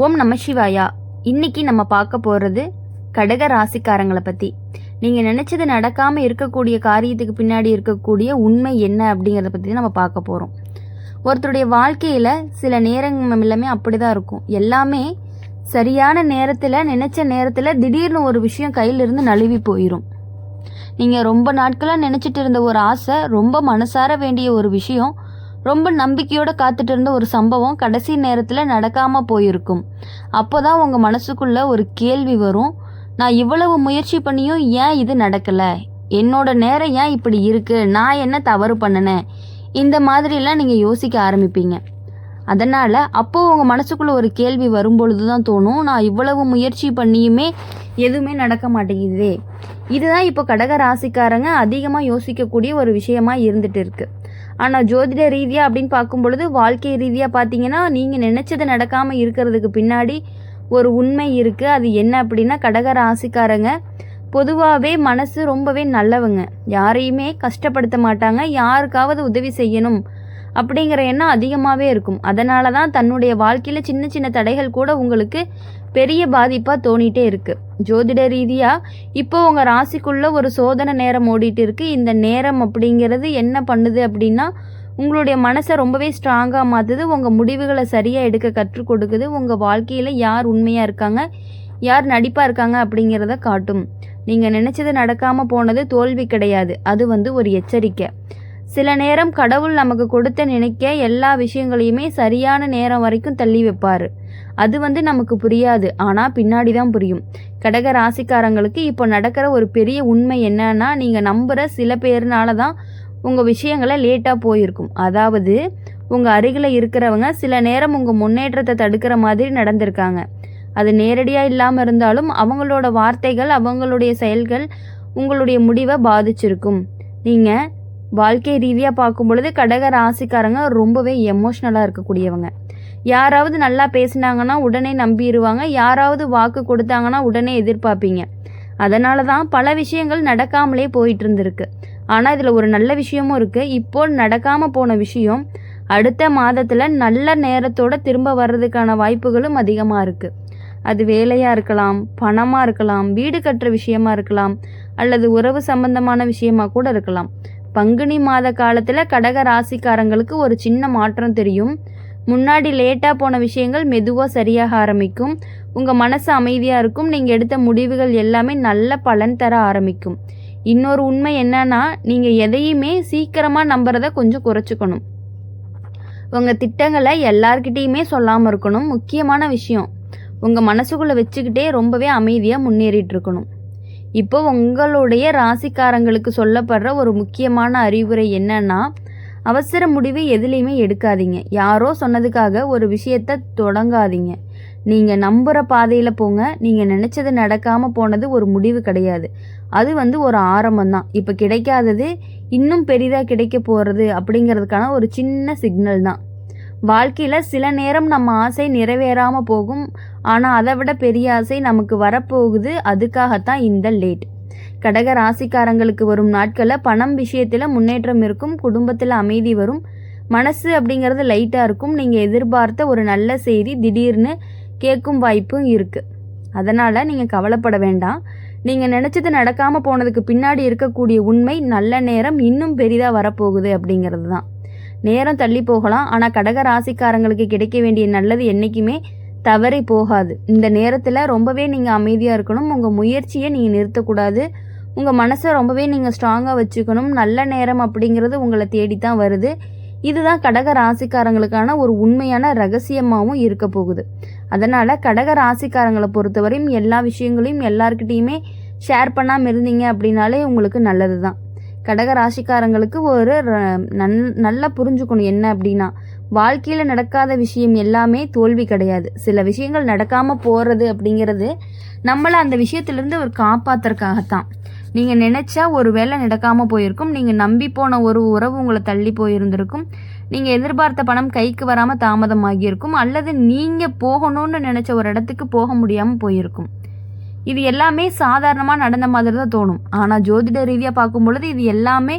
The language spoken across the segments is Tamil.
ஓம் நம சிவாயா. இன்னைக்கு நம்ம பார்க்க போகிறது கடக ராசிக்காரங்களை பற்றி. நீங்கள் நினச்சது நடக்காமல் இருக்கக்கூடிய காரியத்துக்கு பின்னாடி இருக்கக்கூடிய உண்மை என்ன அப்படிங்கிறத பற்றி நம்ம பார்க்க போகிறோம். ஒருத்தருடைய வாழ்க்கையில் சில நேரங்கள் எல்லாமே அப்படி தான் இருக்கும். எல்லாமே சரியான நேரத்தில், நினச்ச நேரத்தில் திடீர்னு ஒரு விஷயம் கையிலிருந்து நழுவி போயிடும். நீங்கள் ரொம்ப நாட்களாக நினச்சிட்டு இருந்த ஒரு ஆசை, ரொம்ப மனசார வேண்டிய ஒரு விஷயம், ரொம்ப நம்பிக்கையோடு காத்துட்டு இருந்த ஒரு சம்பவம் கடைசி நேரத்தில் நடக்காமல் போயிருக்கும். அப்போ தான் உங்கள் மனசுக்குள்ளே ஒரு கேள்வி வரும், நான் இவ்வளவு முயற்சி பண்ணியும் ஏன் இது நடக்கலை, என்னோட நேரம் ஏன் இப்படி இருக்குது, நான் என்ன தவறு பண்ணினேன், இந்த மாதிரிலாம் நீங்கள் யோசிக்க ஆரம்பிப்பீங்க. அதனால் அப்போது உங்கள் மனசுக்குள்ளே ஒரு கேள்வி வரும்பொழுது தான் தோணும், நான் இவ்வளவு முயற்சி பண்ணியுமே எதுவுமே நடக்க மாட்டேங்குதே. இதுதான் இப்போ கடக ராசிக்காரங்க அதிகமாக யோசிக்கக்கூடிய ஒரு விஷயமா இருந்துட்டு இருக்குது. ஆனால் ஜோதிட ரீதியாக அப்படின்னு பார்க்கும் பொழுது, வாழ்க்கை ரீதியாக பார்த்தீங்கன்னா, நீங்கள் நினச்சது நடக்காமல் இருக்கிறதுக்கு பின்னாடி ஒரு உண்மை இருக்குது. அது என்ன அப்படின்னா, கடக ராசிக்காரங்க பொதுவாகவே மனசு ரொம்பவே நல்லவங்க, யாரையுமே கஷ்டப்படுத்த மாட்டாங்க, யாருக்காவது உதவி செய்யணும் அப்படிங்கிற எண்ணம் அதிகமாகவே இருக்கும். அதனால தான் தன்னுடைய வாழ்க்கையில் சின்ன சின்ன தடைகள் கூட உங்களுக்கு பெரிய பாதிப்பாக தோணிகிட்டே இருக்குது. ஜோதிட ரீதியாக இப்போ உங்கள் ராசிக்குள்ளே ஒரு சோதனை நேரம் ஓடிட்டு இருக்குது. இந்த நேரம் அப்படிங்கிறது என்ன பண்ணுது அப்படின்னா, உங்களுடைய மனசை ரொம்பவே ஸ்ட்ராங்காக மாற்றுது, உங்கள் முடிவுகளை சரியாக எடுக்க கற்றுக் கொடுக்குது, உங்கள் வாழ்க்கையில் யார் உண்மையாக இருக்காங்க, யார் நடிப்பாக இருக்காங்க அப்படிங்கிறத காட்டும். நீங்கள் நினச்சது நடக்காமல் போனது தோல்வி கிடையாது, அது ஒரு எச்சரிக்கை. சில நேரம் கடவுள் நமக்கு கொடுத்த நினைக்க எல்லா விஷயங்களையுமே சரியான நேரம் வரைக்கும் தள்ளி வைப்பார். அது நமக்கு புரியாது, ஆனால் பின்னாடி தான் புரியும். கடக ராசிக்காரங்களுக்கு இப்போ நடக்கிற ஒரு பெரிய உண்மை என்னன்னா, நீங்கள் நம்புகிற சில பேர்னால தான் உங்கள் விஷயங்களை லேட்டாக போயிருக்கும். அதாவது உங்கள் அருகில் இருக்கிறவங்க சில நேரம் உங்கள் முன்னேற்றத்தை தடுக்கிற மாதிரி நடந்திருக்காங்க. அது நேரடியாக இல்லாமல் இருந்தாலும் அவங்களோட வார்த்தைகள், அவங்களுடைய செயல்கள் உங்களுடைய முடிவை பாதிச்சிருக்கும். நீங்கள் வாழ்க்கை ரீதியாக பார்க்கும் பொழுது கடக ராசிக்காரங்க ரொம்பவே எமோஷ்னலாக இருக்கக்கூடியவங்க. யாராவது நல்லா பேசினாங்கன்னா உடனே நம்பிடுவாங்க, யாராவது வாக்கு கொடுத்தாங்கன்னா உடனே எதிர்பார்ப்பீங்க. அதனால தான் பல விஷயங்கள் நடக்காமலே போயிட்டு இருந்திருக்கு. ஆனால் இதில் ஒரு நல்ல விஷயமும் இருக்குது. இப்போ நடக்காமல் போன விஷயம் அடுத்த மாதத்தில் நல்ல நேரத்தோடு திரும்ப வர்றதுக்கான வாய்ப்புகளும் அதிகமாக இருக்குது. அது வேலையாக இருக்கலாம், பணமாக இருக்கலாம், வீடு கட்டுற விஷயமா இருக்கலாம், அல்லது உறவு சம்பந்தமான விஷயமா கூட இருக்கலாம். பங்குனி மாத காலத்தில் கடக ராசிக்காரங்களுக்கு ஒரு சின்ன மாற்றம் தெரியும். முன்னாடி லேட்டாக போன விஷயங்கள் மெதுவாக சரியாக ஆரம்பிக்கும். உங்கள் மனசு அமைதியாக இருக்கும். நீங்கள் எடுத்த முடிவுகள் எல்லாமே நல்ல பலன் தர ஆரம்பிக்கும். இன்னொரு உண்மை என்னன்னா, நீங்கள் எதையுமே சீக்கிரமாக நம்புறதை கொஞ்சம் குறைச்சிக்கணும். உங்கள் திட்டங்களை எல்லார்கிட்டேயுமே சொல்லாமல் இருக்கணும். முக்கியமான விஷயம், உங்கள் மனசுக்குள்ளே வச்சுக்கிட்டே ரொம்பவே அமைதியாக முன்னேறிட்டு இருக்கணும். இப்போ உங்களுடைய ராசிக்காரங்களுக்கு சொல்லப்படுற ஒரு முக்கியமான அறிவுரை என்னன்னா, அவசர முடிவு எதுலேயுமே எடுக்காதீங்க. யாரோ சொன்னதுக்காக ஒரு விஷயத்தை தொடங்காதீங்க. நீங்கள் நம்புகிற பாதையில் போங்க. நீங்கள் நினச்சது நடக்காமல் போனது ஒரு முடிவு கிடையாது, அது ஒரு ஆரம்பம்தான். இப்போ கிடைக்காதது இன்னும் பெரிதாக கிடைக்க போகிறது அப்படிங்கிறதுக்கான ஒரு சின்ன சிக்னல் தான். வாழ்க்கையில் சில நேரம் நம்ம ஆசை நிறைவேறாமல் போகும், ஆனால் அதை விட பெரிய ஆசை நமக்கு வரப்போகுது. அதுக்காகத்தான் இந்த லேட். கடக ராசிக்காரங்களுக்கு வரும் நாட்களில் பணம் விஷயத்தில் முன்னேற்றம் இருக்கும், குடும்பத்தில் அமைதி வரும், மனசு அப்படிங்கிறது லைட்டாக இருக்கும். நீங்கள் எதிர்பார்த்த ஒரு நல்ல செய்தி திடீர்னு கேட்கும் வாய்ப்பும் இருக்குது. அதனால் நீங்கள் கவலைப்பட வேண்டாம். நீங்கள் நினச்சது நடக்காமல் போனதுக்கு பின்னாடி இருக்கக்கூடிய உண்மை, நல்ல நேரம் இன்னும் பெரிதாக வரப்போகுது அப்படிங்கிறது தான். நேரம் தள்ளி போகலாம், ஆனால் கடக ராசிக்காரங்களுக்கு கிடைக்க வேண்டிய நல்லது என்றைக்குமே தவறி போகாது. இந்த நேரத்தில் ரொம்பவே நீங்கள் அமைதியாக இருக்கணும். உங்கள் முயற்சியை நீங்கள் நிறுத்தக்கூடாது. உங்கள் மனசை ரொம்பவே நீங்கள் ஸ்ட்ராங்காக வச்சுக்கணும். நல்ல நேரம் அப்படிங்கிறது உங்களை தேடித்தான் வருது. இதுதான் கடக ராசிக்காரங்களுக்கான ஒரு உண்மையான ரகசியமாகவும் இருக்க போகுது. அதனால் கடக ராசிக்காரங்களை பொறுத்தவரையும் எல்லா விஷயங்களையும் எல்லார்கிட்டையுமே ஷேர் பண்ணாமல் இருந்தீங்க அப்படின்னாலே உங்களுக்கு நல்லது தான். கடக ராசிக்காரங்களுக்கு ஒரு நல்லா புரிஞ்சுக்கணும் என்ன அப்படின்னா, வாழ்க்கையில் நடக்காத விஷயம் எல்லாமே தோல்வி கிடையாது. சில விஷயங்கள் நடக்காமல் போகிறது அப்படிங்கிறது நம்மளை அந்த விஷயத்துலேருந்து ஒரு காப்பாற்றுறதுக்காகத்தான். நீங்கள் நினச்சா ஒரு வேலை நடக்காமல் போயிருக்கும், நீங்கள் நம்பி போன ஒரு உறவு உங்களை தள்ளி போயிருந்திருக்கும், நீங்கள் எதிர்பார்த்த பணம் கைக்கு வராமல் தாமதமாகியிருக்கும், அல்லது நீங்கள் போகணும்னு நினச்ச ஒரு இடத்துக்கு போக முடியாமல் போயிருக்கும். இது எல்லாமே சாதாரணமாக நடந்த மாதிரி தான் தோணும். ஆனால் ஜோதிட ரீதியாக பார்க்கும் பொழுது இது எல்லாமே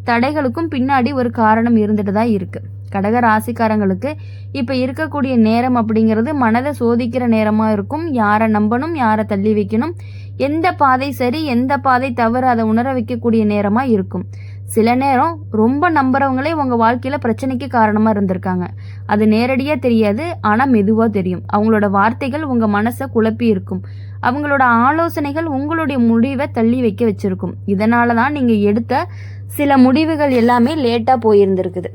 தடைகளுக்கும் பின்னாடி ஒரு காரணம் இருந்துட்டு தான் இருக்குது. கடக ராசிக்காரங்களுக்கு இப்போ இருக்கக்கூடிய நேரம் அப்படிங்கிறது மனதை சோதிக்கிற நேரமாக இருக்கும். யாரை நம்பணும், யாரை தள்ளி வைக்கணும், எந்த பாதை சரி எந்த பாதை தவறு அதை உணர வைக்கக்கூடிய நேரமாக இருக்கும். சில நேரம் ரொம்ப நம்புறவங்களே உங்கள் வாழ்க்கையில் பிரச்சனைக்கு காரணமாக இருந்திருக்காங்க. அது நேரடியாக தெரியாது, ஆனால் மெதுவாக தெரியும். அவங்களோட வார்த்தைகள் உங்கள் மனசை குழப்பி இருக்கும். அவங்களோட ஆலோசனைகள் உங்களுடைய முடிவை தள்ளி வைக்க வச்சிருக்கும். இதனால தான் நீங்கள் எடுத்த சில முடிவுகள் எல்லாமே லேட்டாக போயிருந்திருக்குது.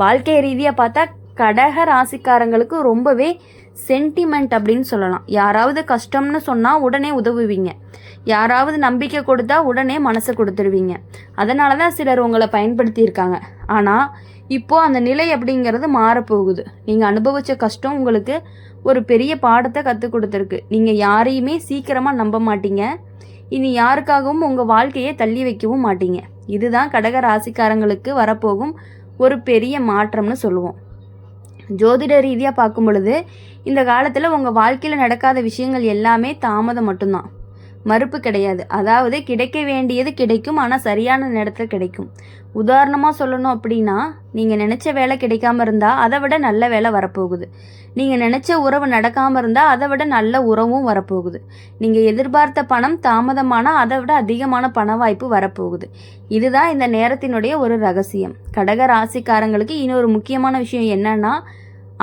வாழ்க்கை ரீதியாக பார்த்தா கடக ராசிக்காரங்களுக்கு ரொம்பவே சென்டிமெண்ட் அப்படின்னு சொல்லலாம். யாராவது கஷ்டம்னு சொன்னால் உடனே உதவுவீங்க, யாராவது நம்பிக்கை கொடுத்தா உடனே மனசை கொடுத்துருவீங்க. அதனால தான் சிலர் உங்களை பயன்படுத்தியிருக்காங்க. ஆனால் இப்போது அந்த நிலை அப்படிங்கிறது மாறப்போகுது. நீங்கள் அனுபவித்த கஷ்டம் உங்களுக்கு ஒரு பெரிய பாடத்தை கற்றுக் கொடுத்துருக்கு. நீங்கள் யாரையுமே சீக்கிரமாக நம்ப மாட்டீங்க. இனி யாருக்காகவும் உங்கள் வாழ்க்கையை தள்ளி வைக்கவும் மாட்டீங்க. இதுதான் கடக ராசிக்காரங்களுக்கு வரப்போகும் ஒரு பெரிய மாற்றம்னு சொல்லுவோம். ஜோதிட ரீதியாக பார்க்கும் பொழுது இந்த காலத்தில் உங்கள் வாழ்க்கையில் நடக்காத விஷயங்கள் எல்லாமே தாமதம் மட்டும்தான், மறுப்பு கிடையாது. அதாவது கிடைக்க வேண்டியது கிடைக்கும், ஆனால் சரியான நேரத்தில் கிடைக்கும். உதாரணமாக சொல்லணும் அப்படின்னா, நீங்கள் நினச்ச வேலை கிடைக்காம இருந்தால் அதை விட நல்ல வேலை வரப்போகுது. நீங்கள் நினச்ச உறவு நடக்காமல் இருந்தால் அதை விட நல்ல உறவும் வரப்போகுது. நீங்கள் எதிர்பார்த்த பணம் தாமதமானால் அதை விட அதிகமான பண வாய்ப்பு வரப்போகுது. இதுதான் இந்த நேரத்தினுடைய ஒரு ரகசியம். கடக ராசிக்காரங்களுக்கு இன்னொரு முக்கியமான விஷயம் என்னன்னா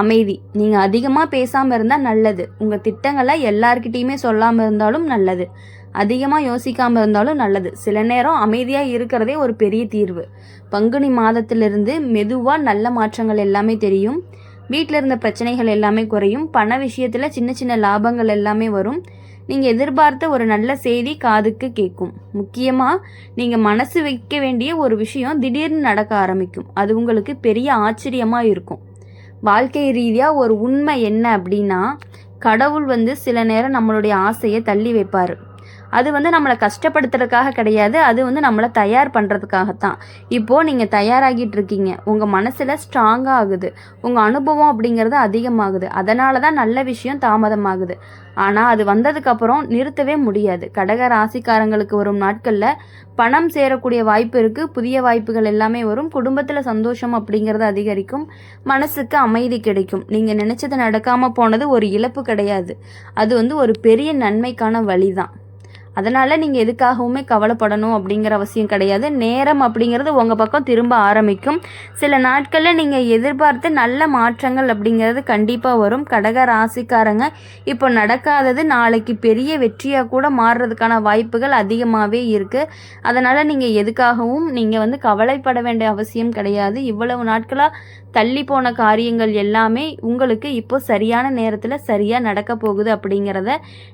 அமைதி. நீங்கள் அதிகமாக பேசாமல் இருந்தால் நல்லது. உங்கள் திட்டங்களை எல்லார்கிட்டையுமே சொல்லாமல் இருந்தாலும் நல்லது. அதிகமாக யோசிக்காமல் இருந்தாலும் நல்லது. சில நேரம் அமைதியாக இருக்கிறதே ஒரு பெரிய தீர்வு. பங்குனி மாதத்திலிருந்து மெதுவாக நல்ல மாற்றங்கள் எல்லாமே தெரியும். வீட்டில் இருந்த பிரச்சனைகள் எல்லாமே குறையும். பண விஷயத்தில் சின்ன சின்ன லாபங்கள் எல்லாமே வரும். நீங்கள் எதிர்பார்த்த ஒரு நல்ல செய்தி காதுக்கு கேட்கும். முக்கியமாக நீங்கள் மனசு வைக்க வேண்டிய ஒரு விஷயம் திடீர்னு நடக்க ஆரம்பிக்கும். அது உங்களுக்கு பெரிய ஆச்சரியமாக இருக்கும். வாழ்க்கை ரீதியாக ஒரு உண்மை என்ன அப்படின்னா, கடவுள் சில நேரம் நம்மளுடைய ஆசையை தள்ளி வைப்பார். அது நம்மளை கஷ்டப்படுத்துறதுக்காக கிடையாது, அது நம்மளை தயார் பண்ணுறதுக்காகத்தான். இப்போது நீங்கள் தயாராகிட்டு இருக்கீங்க, உங்கள் மனசில் ஸ்ட்ராங்காக ஆகுது, உங்கள் அனுபவம் அப்படிங்கிறது அதிகமாகுது. அதனால தான் நல்ல விஷயம் தாமதமாகுது. ஆனால் அது வந்ததுக்கப்புறம் நிறுத்தவே முடியாது. கடக ராசிக்காரங்களுக்கு வரும் நாட்களில் பணம் சேரக்கூடிய வாய்ப்பு இருக்குது. புதிய வாய்ப்புகள் எல்லாமே வரும். குடும்பத்தில் சந்தோஷம் அப்படிங்கிறது அதிகரிக்கும். மனசுக்கு அமைதி கிடைக்கும். நீங்கள் நினச்சது நடக்காமல் போனது ஒரு இழப்பு கிடையாது, அது ஒரு பெரிய நன்மைக்கான வழி தான். அதனால் நீங்கள் எதுக்காகவுமே கவலைப்படணும் அப்படிங்கிற அவசியம் கிடையாது. நேரம் அப்படிங்கிறது உங்கள் பக்கம் திரும்ப ஆரம்பிக்கும். சில நாட்களில் நீங்கள் எதிர்பார்த்து நல்ல மாற்றங்கள் அப்படிங்கிறது கண்டிப்பாக வரும். கடக ராசிக்காரங்க இப்போ நடக்காதது நாளைக்கு பெரிய வெற்றியாக கூட மாறுறதுக்கான வாய்ப்புகள் அதிகமாகவே இருக்குது. அதனால் நீங்கள் எதுக்காகவும் நீங்கள் கவலைப்பட வேண்டிய அவசியம் கிடையாது. இவ்வளவு நாட்களாக தள்ளி போன காரியங்கள் எல்லாமே உங்களுக்கு இப்போ சரியான நேரத்தில் சரியாக நடக்க போகுது அப்படிங்கிறத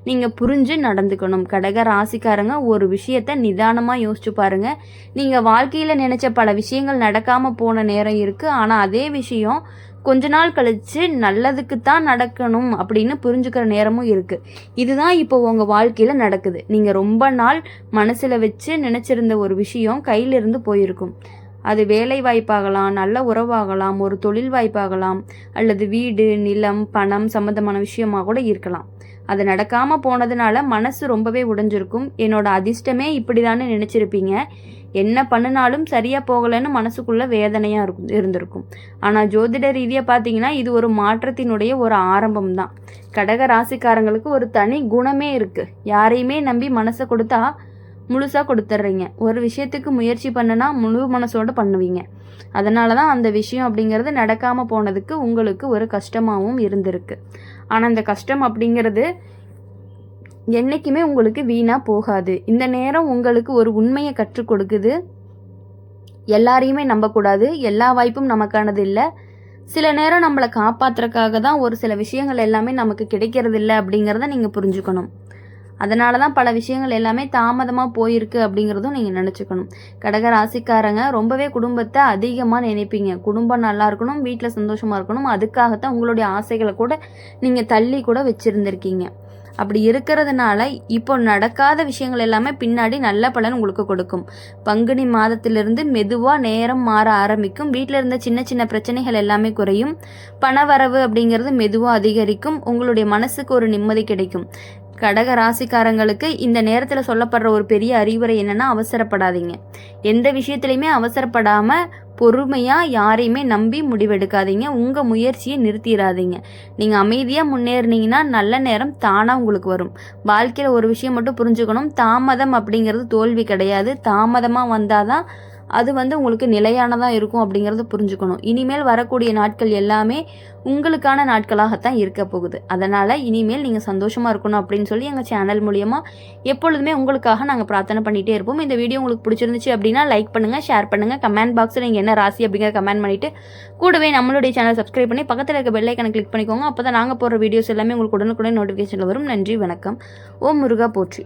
நீங்கள் புரிஞ்சு நடந்துக்கணும். கடக ராசிக்காரங்க ஒரு விஷயத்தை நிதானமாக யோசிச்சு பாருங்கள். நீங்கள் வாழ்க்கையில் நினச்ச பல விஷயங்கள் நடக்காமல் போன நேரம் இருக்குது. ஆனால் அதே விஷயம் கொஞ்ச நாள் கழித்து நல்லதுக்கு தான் நடக்கணும் அப்படின்னு புரிஞ்சுக்கிற நேரமும் இருக்குது. இதுதான் இப்போ உங்கள் வாழ்க்கையில் நடக்குது. நீங்கள் ரொம்ப நாள் மனசில் வச்சு நினச்சிருந்த ஒரு விஷயம் கையிலிருந்து போயிருக்கும். அது வேலை வாய்ப்பாகலாம், நல்ல உறவாகலாம், ஒரு தொழில் வாய்ப்பாகலாம், அல்லது வீடு, நிலம், பணம் சம்மந்தமான விஷயமாக கூட இருக்கலாம். அது நடக்காமல் போனதுனால மனசு ரொம்பவே உடைஞ்சிருக்கும். என்னோட அதிர்ஷ்டமே இப்படி தானே நினச்சிருப்பீங்க. என்ன பண்ணினாலும் சரியாக போகலைன்னு மனசுக்குள்ளே வேதனையாக இருந்திருக்கும். ஆனால் ஜோதிட ரீதியாக பார்த்தீங்கன்னா இது ஒரு மாற்றத்தினுடைய ஒரு ஆரம்பம் தான். கடக ராசிக்காரங்களுக்கு ஒரு தனி குணமே இருக்குது. யாரையுமே நம்பி மனசை கொடுத்தா முழுசாக கொடுத்துட்றீங்க. ஒரு விஷயத்துக்கு முயற்சி பண்ணுனா முழு மனசோடு பண்ணுவீங்க. அதனால தான் அந்த விஷயம் அப்படிங்கிறது நடக்காமல் போனதுக்கு உங்களுக்கு ஒரு கஷ்டமாகவும் இருந்திருக்கு. ஆனால் இந்த கஷ்டம் அப்படிங்கிறது என்றைக்குமே உங்களுக்கு வீணாக போகாது. இந்த நேரம் உங்களுக்கு ஒரு உண்மையை கற்றுக் கொடுக்குது. எல்லாரையுமே நம்பக்கூடாது, எல்லா வாய்ப்பும் நமக்கானது இல்லை. சில நேரம் நம்மளை காப்பாற்றுறதுக்காக தான் ஒரு சில விஷயங்கள் எல்லாமே நமக்கு கிடைக்கிறது இல்லை அப்படிங்கிறத நீங்கள் புரிஞ்சுக்கணும். அதனால தான் பல விஷயங்கள் எல்லாமே தாமதமாக போயிருக்கு அப்படிங்கிறதும் நீங்கள் நினச்சிக்கணும். கடக ராசிக்காரங்க ரொம்பவே குடும்பத்தை அதிகமாக நினைப்பீங்க. குடும்பம் நல்லா இருக்கணும், வீட்டில் சந்தோஷமாக இருக்கணும், அதுக்காகத்தான் உங்களுடைய ஆசைகளை கூட நீங்கள் தள்ளி கூட வச்சுருந்துருக்கீங்க. அப்படி இருக்கிறதுனால இப்போ நடக்காத விஷயங்கள் எல்லாமே பின்னாடி நல்ல பலன் உங்களுக்கு கொடுக்கும். பங்குனி மாதத்திலிருந்து மெதுவாக நேரம் மாற ஆரம்பிக்கும். வீட்டில் இருந்த சின்ன சின்ன பிரச்சனைகள் எல்லாமே குறையும். பண வரவு அப்படிங்கிறது மெதுவாக அதிகரிக்கும். உங்களுடைய மனசுக்கு ஒரு நிம்மதி கிடைக்கும். கடக ராசிக்காரங்களுக்கு இந்த நேரத்தில் சொல்லப்படுற ஒரு பெரிய அறிவுரை என்னென்னா, அவசரப்படாதீங்க. எந்த விஷயத்துலையுமே அவசரப்படாமல் பொறுமையாக யாரையுமே நம்பி முடிவெடுக்காதீங்க. உங்கள் முயற்சியை நிறுத்திடாதீங்க. நீங்கள் அமைதியாக முன்னேறினீங்கன்னா நல்ல நேரம் தானாக உங்களுக்கு வரும். வாழ்க்கையில் ஒரு விஷயம் மட்டும் புரிஞ்சுக்கணும், தாமதம் அப்படிங்கிறது தோல்வி கிடையாது. தாமதமாக வந்தால் தான் அது உங்களுக்கு நிலையானதாக இருக்கும் அப்படிங்கிறத புரிஞ்சுக்கணும். இனிமேல் வரக்கூடிய நாட்கள் எல்லாமே உங்களுக்கான நாட்களாகத்தான் இருக்க போகுது. அதனால் இனிமேல் நீங்கள் சந்தோஷமாக இருக்கணும் அப்படின்னு சொல்லி எங்கள் சேனல் மூலியமாக எப்பொழுதுமே உங்களுக்காக நாங்கள் பிரார்த்தனை பண்ணிகிட்டே இருப்போம். இந்த வீடியோ உங்களுக்கு பிடிச்சிருந்துச்சு அப்படின்னா லைக் பண்ணுங்கள், ஷேர் பண்ணுங்கள், கமெண்ட் பாக்ஸில் நீங்கள் என்ன ராசி அப்படிங்கிற கமெண்ட் பண்ணிவிட்டு கூடவே நம்மளுடைய சேனல் சப்ஸ்கிரைப் பண்ணி பக்கத்தில் இருக்க பெல் ஐக்கனை கிளிக் பண்ணிக்கோங்க. அப்போ தான் நாங்கள் போடுற வீடியோஸ் எல்லாமே உங்களுக்கு உடனுக்குடன் நோட்டிஃபிகேஷனில் வரும். நன்றி, வணக்கம். ஓம் முருகா போற்றி.